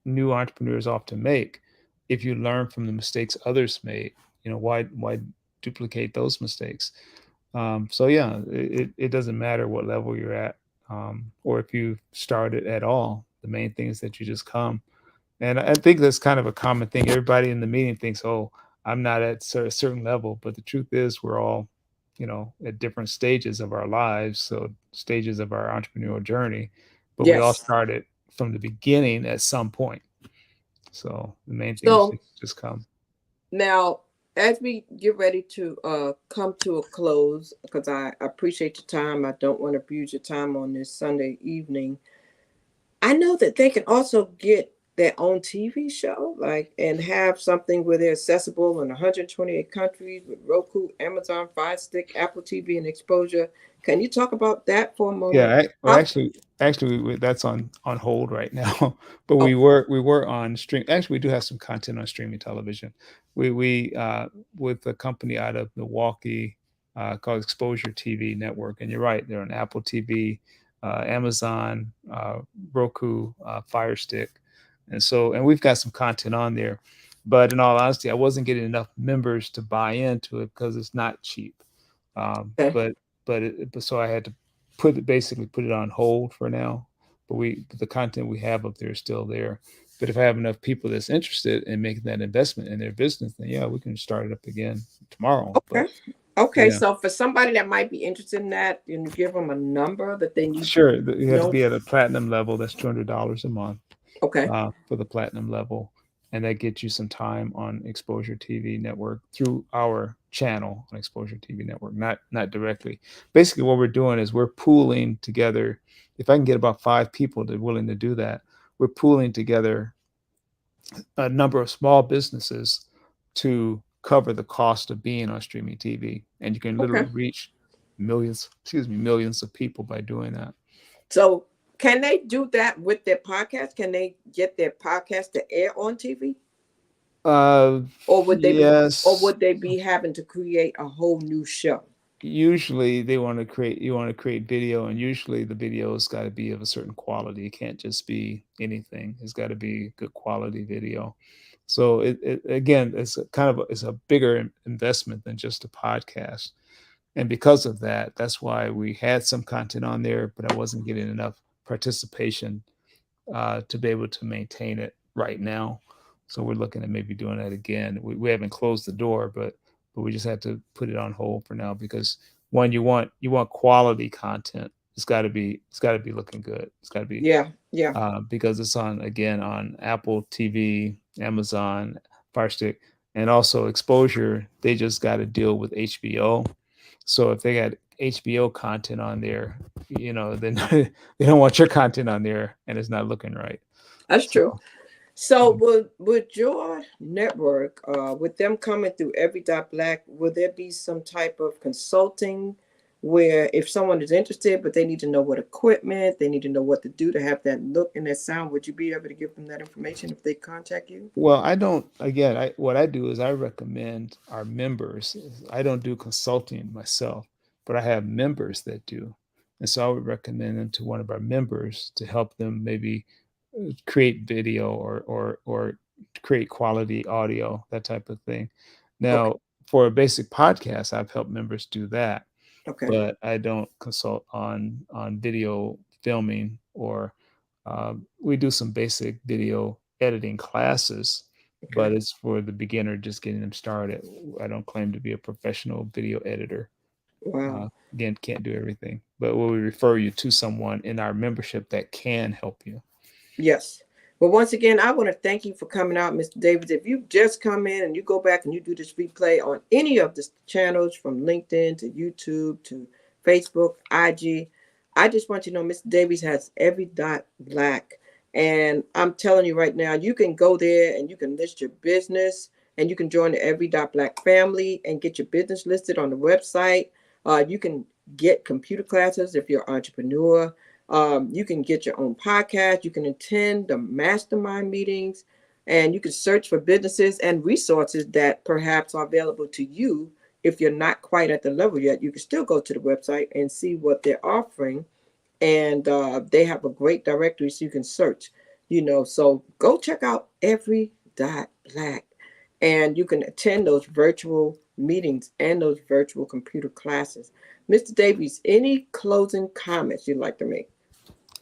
new entrepreneurs often make. If you learn from the mistakes others made, why duplicate those mistakes? So yeah, it doesn't matter what level you're at, or if you started at all. The main thing is that you just come. And I think that's kind of a common thing. Everybody in the meeting thinks, "Oh, I'm not at a certain level," but the truth is, we're all, at different stages of our lives, so stages of our entrepreneurial journey. But we all Yes. started from the beginning at some point. So the main thing is So to just come. now, as we get ready to come to a close, because I appreciate your time, I don't want to abuse your time on this Sunday evening. I know that they can also get their own TV show, like, and have something where they're accessible in 128 countries with Roku, Amazon Fire Stick, Apple TV, and exposure. Can you talk about that for a moment? Well, How? actually, that's on hold right now. But Oh, we were on stream. Actually, we do have some content on streaming television. We with a company out of Milwaukee called Exposure TV Network. And you're right, they're on Apple TV, Amazon, Roku, Fire Stick, and we've got some content on there. But in all honesty, I wasn't getting enough members to buy into it because it's not cheap. okay, But so I had to basically put it on hold for now. But the content we have up there is still there. But if I have enough people that's interested in making that investment in their business, then yeah, we can start it up again tomorrow. But okay, okay. yeah, So for somebody that might be interested in that, you give them a number that they need to sure, you have to know. be at a platinum level. That's $200 a month Okay, for the platinum level, and that gets you some time on Exposure TV Network through our channel on Exposure TV Network, not directly. Basically, what we're doing is we're pooling together. If I can get about 5 people that are willing to do that, we're pooling together a number of small businesses to cover the cost of being on streaming TV, and you can literally okay. reach millions of people by doing that. So can they do that with their podcast? Can they get their podcast to air on TV? Uh, Or would they be or yes. would they be having to create a whole new show? Usually they want to create you want to create video, and usually the video's got to be of a certain quality. It can't just be anything. It's got to be good quality video. So it again, it's a bigger investment than just a podcast. And because of that, that's why we had some content on there, but I wasn't getting enough participation to be able to maintain it right now. So we're looking at maybe doing that again. We haven't closed the door, but we just had to put it on hold for now because one, you want quality content. It's got to be looking good. It's got to be Yeah, yeah. because it's on again on Apple TV, Amazon, Fire Stick, and also Exposure. They just got to deal with HBO. So if they got HBO content on there, then they don't want your content on there, and it's not looking right. That's So true. So would your network, with them coming through Every Dot Black, will there be some type of consulting where if someone is interested, but they need to know what equipment, they need to know what to do to have that look and that sound, would you be able to give them that information if they contact you? well, I don't. Again, what I do is I recommend our members. I don't do consulting myself, but I have members that do, and so I would recommend them to one of our members to help them maybe create video or create quality audio, that type of thing. Okay, Now, for a basic podcast, I've helped members do that, okay, but I don't consult on video filming or we do some basic video editing classes, but okay. it's for the beginner just getting them started. I don't claim to be a professional video editor. Wow. Again, can't do everything, but we refer you to someone in our membership that can help you. Yes. Well, once again, I want to thank you for coming out, Mr. Davis. If you just come in and you go back and you do this replay on any of the channels from LinkedIn to YouTube to Facebook, IG, I just want you to know Mr. Davies has Every Dot Black. And I'm telling you right now, you can go there and you can list your business and you can join the Every Dot Black family and get your business listed on the website. You can get computer classes if you're an entrepreneur. You can get your own podcast. You can attend the mastermind meetings, and you can search for businesses and resources that perhaps are available to you. If you're not quite at the level yet, you can still go to the website and see what they're offering. And they have a great directory so you can search, So go check out Every Dot Black, and you can attend those virtual meetings and those virtual computer classes. Mr. Davies, any closing comments you'd like to make?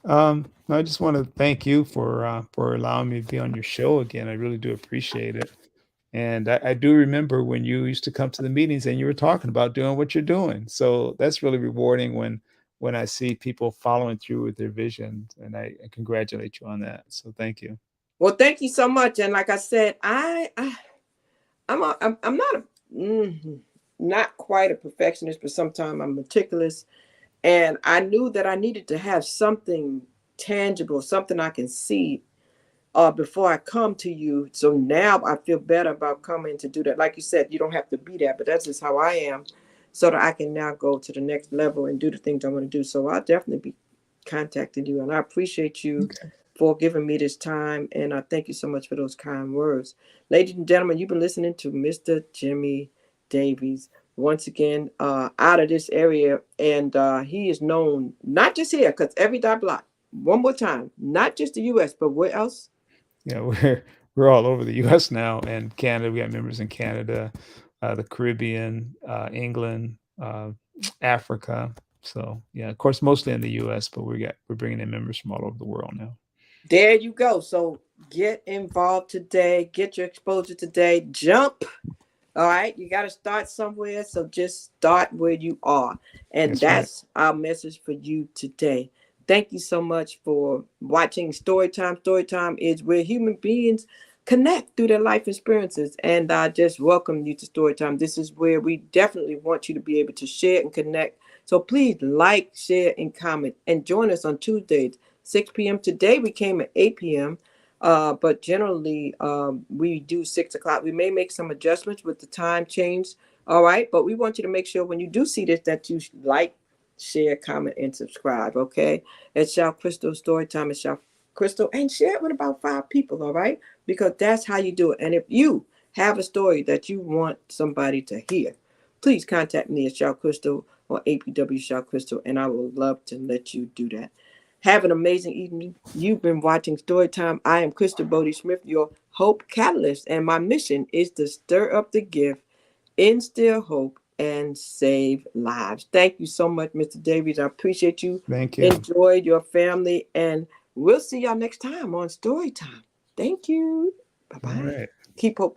I just want to thank you for allowing me to be on your show again. I really do appreciate it. And I do remember when you used to come to the meetings and you were talking about doing what you're doing. So that's really rewarding when I see people following through with their vision. And I congratulate you on that. So thank you. Well, thank you so much. And like I said, I'm not not quite a perfectionist, but sometimes I'm meticulous. And I knew that I needed to have something tangible, something I can see before I come to you. So now I feel better about coming to do that. Like you said, you don't have to be there, but that's just how I am, so that I can now go to the next level and do the things I want to do. So I'll definitely be contacting you, and I appreciate you Okay. for giving me this time, and I thank you so much for those kind words. Ladies and gentlemen, you've been listening to Mr. Jimmy Davies. Once again, out of this area, and he is known not just here, because every dot block. One more time, not just the U.S., but where else? Yeah, we're all over the U.S. now and Canada. We got members in Canada, the Caribbean, England, Africa. So yeah, of course, mostly in the U.S., but we're bringing in members from all over the world now. There you go. So get involved today. Get your exposure today. Jump. All right. You got to start somewhere. So just start where you are. And That's right. that's our message for you today. Thank you so much for watching Storytime. Storytime is where human beings connect through their life experiences. And I just welcome you to Storytime. This is where we definitely want you to be able to share and connect. So please like, share, and comment. And join us on Tuesdays, 6 p.m. Today we came at 8 p.m. But generally, we do 6 o'clock. We may make some adjustments with the time change. All right. But we want you to make sure when you do see this that you like, share, comment, and subscribe. Okay. It's Shal Crystal Storytime. It's Shal Crystal. And share it with about 5 people. All right. Because that's how you do it. And if you have a story that you want somebody to hear, please contact me at Shal Crystal or APW Shal Crystal. And I would love to let you do that. Have an amazing evening. You've been watching Storytime. I am Crystal Bodie Smith, your hope catalyst, and my mission is to stir up the gift, instill hope, and save lives. Thank you so much, Mr. Davies. I appreciate you. Thank you. Enjoy your family, and we'll see y'all next time on Storytime. Thank you. Bye-bye. All right. Keep hope.